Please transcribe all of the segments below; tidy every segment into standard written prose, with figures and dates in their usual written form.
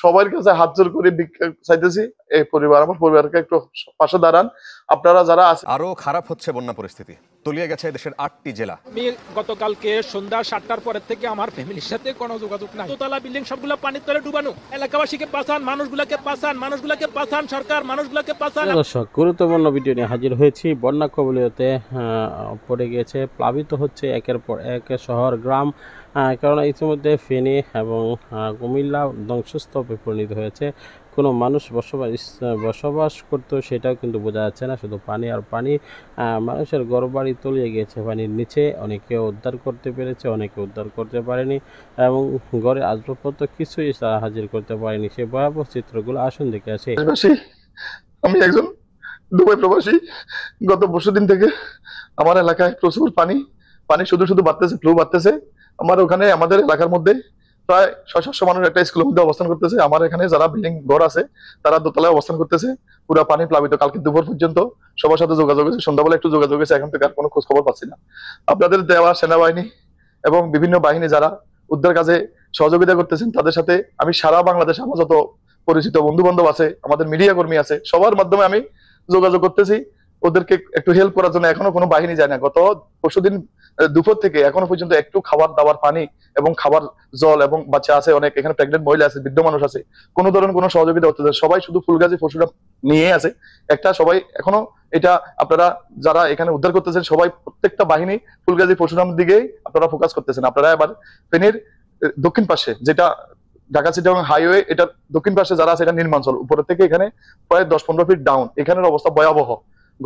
সবার কাছে হাত জোর করে ভিক্ষা চাইতেছি, এই পরিবার, আমার পরিবারকে একটু পাশে দাঁড়ান। আপনারা যারা আছেন। আরো খারাপ হচ্ছে বন্যা পরিস্থিতি, তলিয়ে গেছে দেশের 8টি জেলা। আমি গতকালকে সন্ধ্যা 7টার পরের থেকে আমার ফ্যামিলির সাথে কোনো যোগাযোগ নাই। দোতলা বিল্ডিং সবগুলো পানির তলে ডুবানো। এলাকাবাসীকে বাঁচান, মানুষগুলোকে বাঁচান, মানুষগুলোকে বাঁচান, সরকার মানুষগুলোকে বাঁচান। দর্শক, গুরুত্বপূর্ণ ভিডিও নিয়ে হাজির হয়েছি। বন্যা কবলিতে পড়ে গিয়েছে, প্লাবিত হচ্ছে একের পর এক শহর গ্রাম। কারণ ইতিমধ্যে ফেনী এবং কুমিল্লা ধ্বংসস্তূপে পরিণত হয়েছে। কোনো মানুষ বসবাস করতো সেটাও কিন্তু বোঝা যাচ্ছে না, শুধু পানি আর পানি। মানুষের ঘরবাড়ি তলিয়ে গিয়েছে পানির নিচে। অনেকে উদ্ধার করতে পেরেছে, অনেকে উদ্ধার করতে পারেনি এবং ঘরে আসবাবপত্র কিছুই তারা হাজির করতে পারেনি। সেই ভয়াবহ চিত্রগুলো আসুন দেখে আসে। আমি একজন দুবাই প্রবাসী। গত পরশুদিন থেকে আমার এলাকায় প্রচুর পানি শুধু শুধু বাড়তেছে, ফ্লু বাড়তেছে। আমাদের এলাকার মধ্যে প্রায় 600-700 মানুষ একটা স্কুলের মধ্যে অবস্থান করতেছে। আমার এখানে যারা বিল্ডিং ঘর আছে তারা দোতলায় অবস্থান করতেছে। পুরো পানি প্লাবিত। কালকে দুপুর পর্যন্ত সবার সাথে যোগাযোগ হয়েছে, সন্ধ্যাবেলা একটু যোগাযোগ হয়েছে, এখন থেকে আর কোনো খোঁজ খবর পাচ্ছি না। আপনাদের দেওয়া সেনাবাহিনী এবং বিভিন্ন বাহিনী যারা উদ্ধার কাজে সহযোগিতা করতেছেন তাদের সাথে আমি সারা বাংলাদেশে আমার যত পরিচিত বন্ধু বান্ধব আছে, আমাদের মিডিয়া কর্মী আছে, সবার মাধ্যমে আমি যোগাযোগ করতেছি ওদেরকে একটু হেল্প করার জন্য। এখনো কোনো বাহিনী যায় না। গত পরশুদিন দুপুর থেকে এখনো পর্যন্ত একটু খাবার দাবার, পানি এবং খাবার, জল এবং বাচ্চা আছে অনেক, এখানে প্রেগনেন্ট মহিলা আছে, বৃদ্ধ মানুষ আছে, কোনো ধরনের কোনো সহযোগিতা হতে, সবাই শুধু ফুলগাজী পশুরা নিয়ে আছে একটা। সবাই এখনো এটা আপনারা যারা এখানে উদ্ধার করতেছেন সবাই প্রত্যেকটা বাহিনী ফুলগাজী পশুরামের দিকেই আপনারা ফোকাস করতেছেন। আপনারা এবার ফেনীর দক্ষিণ পাশে যেটা ঢাকা সিটি হাইওয়ে, এটার দক্ষিণ পাশে যারা আছে এটা নির্মাঞ্চল, উপরের থেকে এখানে প্রায় 10-15 ফিট ডাউন। এখানের অবস্থা ভয়াবহ।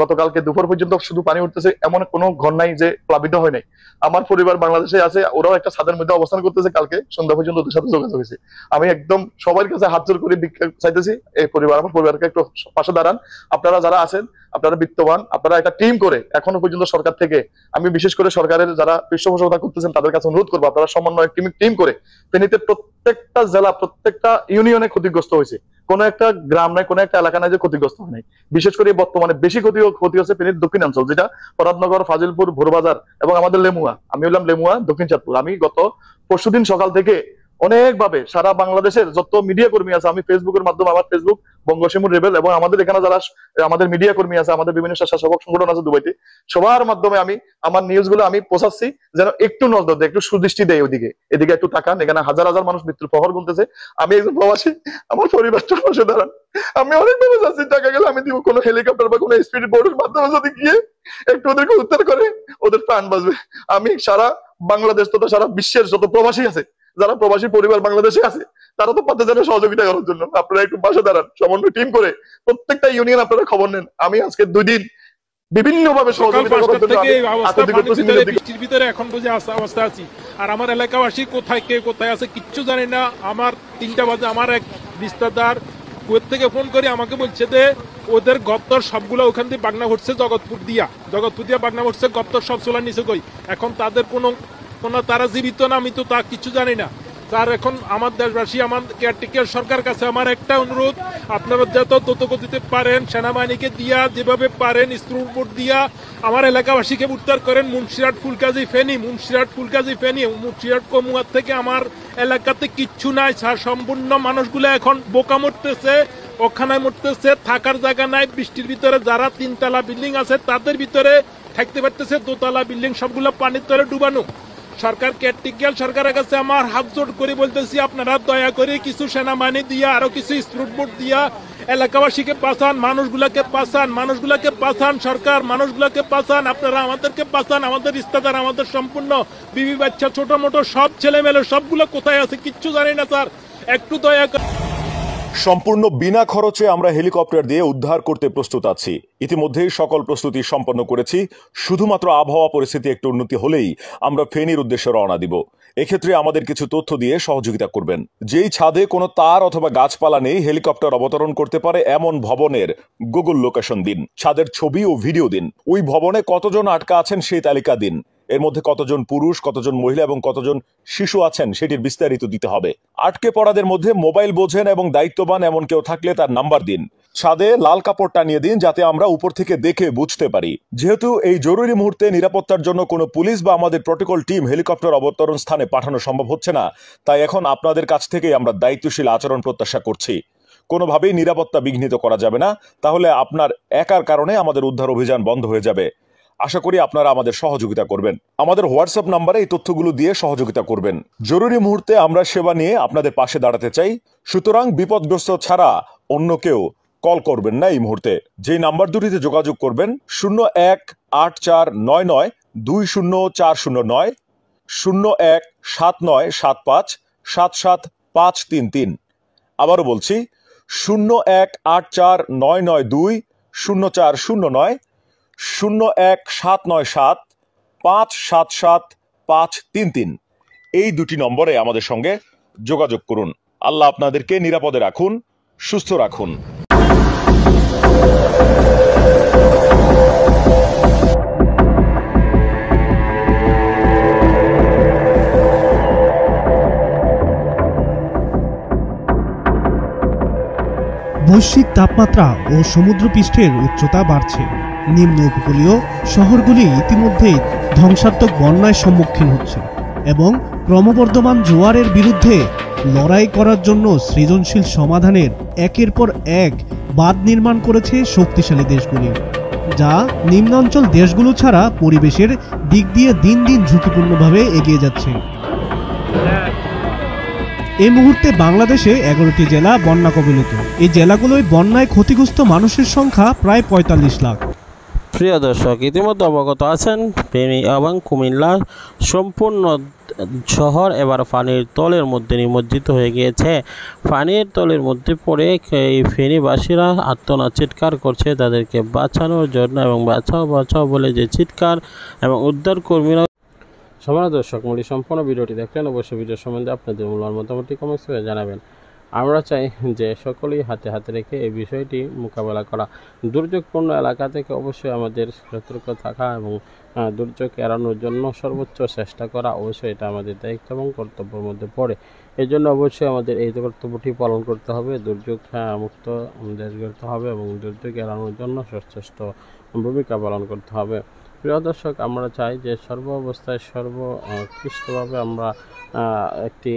গতকালকে দুপুর পর্যন্ত শুধু পানি উঠতেছে, এমন কোনো ঘর নাই যে প্লাবিত হয় নাই। আমার পরিবার বাংলাদেশে আছে, ওরাও একটা ছাদের মধ্যে অবস্থান করতেছে। কালকে সন্ধ্যা পর্যন্ত ওদের সাথে যোগাযোগ হয়েছে। আমি একদম সবার কাছে হাত জোর করে ভিক্ষা চাইতেছি, এই পরিবার, আমার পরিবারকে একটু পাশে দাঁড়ান। আপনারা যারা আছেন, আপনারা বিত্তবান, আপনারা একটা টিম করে এখনো পর্যন্ত সরকার থেকে, আমি বিশেষ করে সরকারের যারা পৃষ্ঠপোষকতা করতেছেন তাদের কাছে অনুরোধ করবো, আপনারা সমন্বয় টিম করে ফেনীতে প্রত্যেকটা জেলা, প্রত্যেকটা ইউনিয়নে ক্ষতিগ্রস্ত হয়েছে। কোনো একটা গ্রাম নাই, কোনো একটা এলাকা নাই যে ক্ষতিগ্রস্ত হয় নাই। বিশেষ করে বর্তমানে বেশি ক্ষতি হচ্ছে ফেনীর দক্ষিণাঞ্চল, যেটা ফরাদনগর, ফাজিলপুর, ভোরবাজার এবং আমাদের লেমুয়া। আমি হলাম লেমুয়া, দক্ষিণ চাঁদপুর। আমি গত পরশুদিন সকাল থেকে অনেকভাবে সারা বাংলাদেশের যত মিডিয়া কর্মী আছে, আমি ফেসবুকের মাধ্যমে, আমার ফেসবুক বঙ্গশিমুর রেবেল, এবং আমাদের এখানে যারা আমাদের মিডিয়া কর্মী আছে, আমাদের বিভিন্ন স্বেচ্ছাসেবক সংগঠন আছে দুবাইতে, সবার মাধ্যমে আমি আমার নিউজগুলো আমি পৌঁছাচ্ছি যেন একটু নজর দেয়, একটু সুদৃষ্টি দেয় ওদিকে, এদিকে একটু তাকান। এখানে হাজার হাজার মানুষ মৃত্যুর প্রহর গুনতেছে। আমি একজন প্রবাসী, আমার পরিবারটা পাশে দাঁড়ান। আমি অনেকভাবে যাচ্ছি, টাকা গেলে আমি দিব, কোনো হেলিকপ্টার বা কোনো স্পিড বোটের মাধ্যমে যদি গিয়ে একটু ওদেরকে উদ্ধার করে ওদের প্রাণ বাঁচবে। আমি সারা বাংলাদেশ তথা সারা বিশ্বের যত প্রবাসী আছে, যারা প্রবাসী পরিবার বাংলাদেশে আছে, তারা তো পাতে জানে সহযোগিতা করার জন্য। আপনারা একটু পাশে দাঁড়ান, সমন্বয় টিম করে প্রত্যেকটা ইউনিয়ন আপনারা খবর নেন। আমি আজকে 2 দিন বিভিন্ন ভাবে সহযোগিতা করার জন্য বৃষ্টির ভিতরে এখন বুঝে অবস্থা আছি। আর আমার এলাকাবাসী কোথায় কে কোথায় আছে কিচ্ছু জানি না। আমার 3টা বাজে আমার এক রিশতেদার কুয়েত থেকে ফোন করে আমাকে বলছে যে ওদের গত্তর সবগুলো ওখান থেকে বাগনা ঘটছে, জগৎপুর দিয়া বাগনা ঘটছে, গত্তর সব চোলার নিচে কই। এখন তাদের কোনো তারা জীবিত না, আমি তো তা কিছু জানি না। তার এখন আমার দেশবাসী, আমার কেয়ারটেকার সরকার কাছে আমার একটা অনুরোধ, আপনারা যত দ্রুত গতিতে পারেন সেনাবাহিনীকে দিয়া, যেভাবে পারেন স্ক্রুবোর্ড দিয়া আমার এলাকাবাসীকে উদ্ধার করেন। মুন্সিরহাট, ফুলগাজী, ফেনী, মুন্সিরহাট কমুয়ার থেকে আমার এলাকাতে কিচ্ছু নাই স্যার। সম্পূর্ণ মানুষগুলো এখন বোকা মরতেছে, ওখানে মরতেছে, থাকার জায়গা নাই। বৃষ্টির ভিতরে যারা 3তলা বিল্ডিং আছে তাদের ভিতরে থাকতে পারতেছে, দোতলা বিল্ডিং সবগুলো পানির তলে ডুবানো। সরকার কেয়ারটেকার সরকারের কাছে আমার হাত জোড় করে বলতেছি, আপনারা দয়া করে কিছু সেনাবাহিনী দিয়া, আরো কিছু স্পিডবোট দিয়া এলাকাবাসীকে বাঁচান, মানুষগুলাকে বাঁচান, সরকার মানুষগুলাকে বাঁচান, আপনারা আমাদেরকে বাঁচান। আমাদের রিশতেদার, আমাদের সম্পূর্ণ বিবি বাচ্চা, ছোট মোটো সব ছেলে মেলে সবগুলো কোথায় আছে কিচ্ছু জানি না স্যার, একটু দয়া করে। সম্পূর্ণ বিনা খরচে আমরা হেলিকপ্টার দিয়ে উদ্ধার করতে প্রস্তুত আছি। ইতিমধ্যেই সকল প্রস্তুতি সম্পন্ন করেছি। শুধুমাত্র আবহাওয়া পরিস্থিতি একটু উন্নতি হলেই আমরা ফেনীর উদ্দেশ্যে রওনা দিব। এক্ষেত্রে আমাদের কিছু তথ্য দিয়ে সহযোগিতা করবেন। যেই ছাদে কোনো তার অথবা গাছপালা নেই, হেলিকপ্টার অবতরণ করতে পারে এমন ভবনের গুগল লোকেশন দিন, ছাদের ছবি ও ভিডিও দিন, ওই ভবনে কতজন আটকা আছেন সেই তালিকা দিন। এর মধ্যে কতজন পুরুষ, কতজন মহিলা এবং কতজন শিশু আছেন সেটির বিস্তারিত দিতে হবে। আটকে পড়াদের মধ্যে মোবাইল বোঝেন এবং দায়িত্ববান এমন কেউ থাকলে তার নাম্বার দিন। ছাদে লাল কাপড় টানিয়ে দিন যাতে আমরা উপর থেকে দেখে বুঝতে পারি। যেহেতু এই জরুরি মুহূর্তে নিরাপত্তার জন্য কোনো পুলিশ বা আমাদের প্রটোকল টিম হেলিকপ্টার অবতরণ স্থানে পাঠানো সম্ভব হচ্ছে না, তাই এখন আপনাদের কাছ থেকে আমরা দায়িত্বশীল আচরণ প্রত্যাশা করছি। কোনোভাবেই নিরাপত্তা বিঘ্নিত করা যাবে না, তাহলে আপনার একার কারণে আমাদের উদ্ধার অভিযান বন্ধ হয়ে যাবে। আশা করি আপনারা আমাদের সহযোগিতা করবেন। আমাদের হোয়াটসঅ্যাপ নাম্বারে এই তথ্যগুলো দিয়ে সহযোগিতা করবেন। জরুরি মুহূর্তে আমরা সেবা নিয়ে আপনাদের পাশে দাঁড়াতে চাই, সুতরাং বিপদগ্রস্ত ছাড়া অন্য কেউ কল করবেন না এই মুহূর্তে। যে নাম্বার দুটিতে যোগাযোগ করবেন 018499204009, 017975775533। আবারও বলছি 018499204009, 0179775775533। এই দুটি নম্বরে আমাদের সঙ্গে যোগাযোগ করুন। আল্লাহ আপনাদেরকে নিরাপদে রাখুন, সুস্থ রাখুন। বৈশ্বিক তাপমাত্রা ও সমুদ্রপৃষ্ঠের উচ্চতা বাড়ছে। নিম্ন উপকূলীয় শহরগুলি ইতিমধ্যেই ধ্বংসাত্মক বন্যার সম্মুখীন হচ্ছে এবং ক্রমবর্ধমান জোয়ারের বিরুদ্ধে লড়াই করার জন্য সৃজনশীল সমাধানের একের পর এক বাঁধ নির্মাণ করেছে শক্তিশালী দেশগুলি, যা নিম্নাঞ্চল দেশগুলো ছাড়া পরিবেশের দিক দিয়ে দিন দিন ঝুঁকিপূর্ণভাবে এগিয়ে যাচ্ছে। এই মুহূর্তে বাংলাদেশে 11টি জেলা বন্যা কবলিত। এই জেলাগুলোয় বন্যায় ক্ষতিগ্রস্ত মানুষের সংখ্যা প্রায় 45 লাখ। প্রিয় দর্শক, ইতিমধ্যে অবগত আছেন ফেনী এবং কুমিল্লা সম্পূর্ণ শহর এবার পানির তলের মধ্যে নিমজ্জিত হয়ে গিয়েছে। পানির তলের মধ্যে পড়ে এই ফেনীবাসীরা আর্তনাদ চিৎকার করছে তাদেরকে বাঁচানোর জন্য, এবং বাঁচাও বাঁচাও বলে যে চিৎকার, এবং উদ্ধার কর্মীরা। সবার দর্শক, মূল্য সম্পূর্ণ ভিডিওটি দেখলেন, অবশ্যই ভিডিও সম্বন্ধে আপনাদের মূল্যবান মতামতটি কমেন্টস করে জানাবেন। আমরা চাই যে সকলেই হাতে হাতে রেখে এই বিষয়টি মোকাবেলা করা। দুর্যোগপূর্ণ এলাকা থেকে অবশ্যই আমাদের সতর্ক থাকা এবং দুর্যোগ এড়ানোর জন্য সর্বোচ্চ চেষ্টা করা, অবশ্যই এটা আমাদের দায়িত্ব এবং কর্তব্যের মধ্যে পড়ে। এই জন্য অবশ্যই আমাদের এই কর্তব্যটি পালন করতে হবে। দুর্যোগ মুক্ত দেশ গড়তে হবে এবং দুর্যোগ এড়ানোর জন্য সচেষ্ট ভূমিকা পালন করতে হবে। প্রিয় দর্শক, আমরা চাই যে সর্ব অবস্থায় সর্বোৎকৃষ্টভাবে আমরা একটি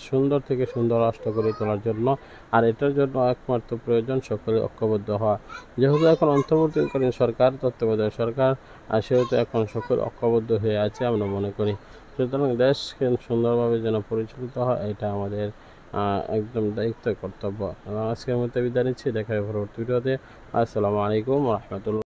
সুন্দর থেকে সুন্দর রাষ্ট্র গড়ে তোলার জন্য, আর এটার জন্য একমাত্র প্রয়োজন সকলে ঐক্যবদ্ধ হওয়া। যেহেতু এখন অন্তর্বর্তীকালীন সরকার, তত্ত্বাবধায়ক সরকার, আর সেহেতু এখন সকল ঐক্যবদ্ধ হয়ে আছে আমরা মনে করি। সুতরাং দেশ সুন্দরভাবে যেন পরিচালিত হয়, এটা আমাদের একদম দায়িত্ব কর্তব্য। আজকের মধ্যে বিদায় নিচ্ছি, দেখা হবে পরবর্তী ভিডিওতে। আসসালামু আলাইকুম ওয়া রাহমাতুল্লাহ।